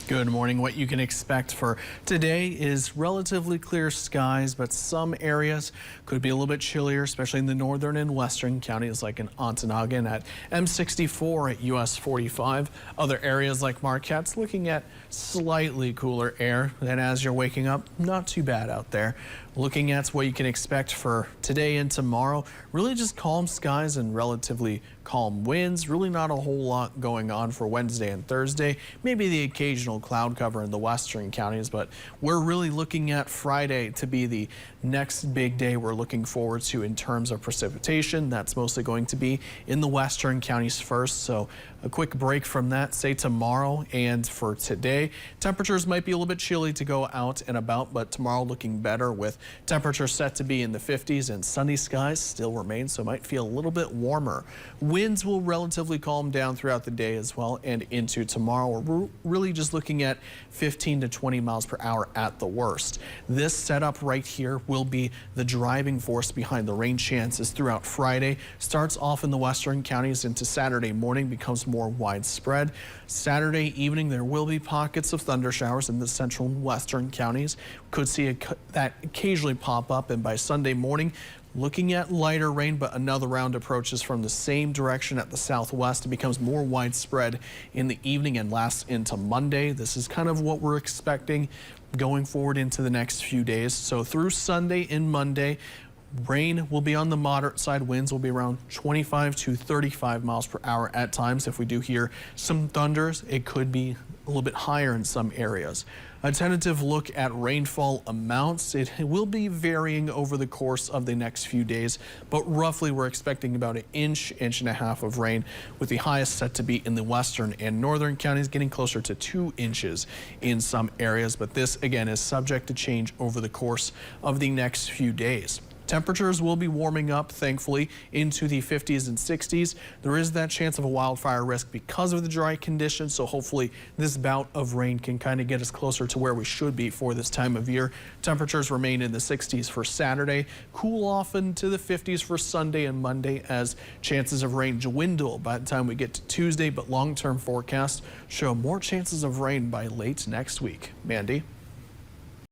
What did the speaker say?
Good morning. What you can expect for today is relatively clear skies, but some areas could be a little bit chillier, especially in the northern and western counties like in Ontonagon at M64 at US 45. Other areas like Marquette's looking at slightly cooler air. Then as you're waking up, not too bad out there. Looking at what you can expect for today and tomorrow, really just calm skies and relatively calm winds. Really not a whole lot going on for Wednesday and Thursday. Maybe the occasional cloud cover in the western counties, but we're really looking at Friday to be the next big day we're looking forward to in terms of precipitation. That's mostly going to be in the western counties first. So a quick break from that, say tomorrow and for today. Temperatures might be a little bit chilly to go out and about, but tomorrow looking better with temperatures set to be in the 50s and sunny skies still remain, so it might feel a little bit warmer. Winds will relatively calm down throughout the day as well and into tomorrow. We're really just looking at 15 to 20 miles per hour at the worst. This setup right here will be the driving force behind the rain chances throughout Friday. Starts off in the western counties into Saturday morning, becomes more widespread. Saturday evening, there will be pockets of thunder showers in the central and western counties. Could see that occasionally pop up, and by Sunday morning, looking at lighter rain, but another round approaches from the same direction at the southwest. It becomes more widespread in the evening and lasts into Monday. This is kind of what we're expecting going forward into the next few days. So through Sunday and Monday, rain will be on the moderate side. Winds will be around 25 to 35 miles per hour at times. If we do hear some thunders, it could be a little bit higher in some areas. A tentative look at rainfall amounts. It will be varying over the course of the next few days, but roughly we're expecting about an inch and a half of rain, with the highest set to be in the western and northern counties, getting closer to 2 inches in some areas. But this again is subject to change over the course of the next few days. Temperatures will be warming up, thankfully, into the 50s and 60s. There is that chance of a wildfire risk because of the dry conditions, so hopefully this bout of rain can kind of get us closer to where we should be for this time of year. Temperatures remain in the 60s for Saturday, cool off into the 50s for Sunday and Monday as chances of rain dwindle by the time we get to Tuesday, but long-term forecasts show more chances of rain by late next week. Mandy?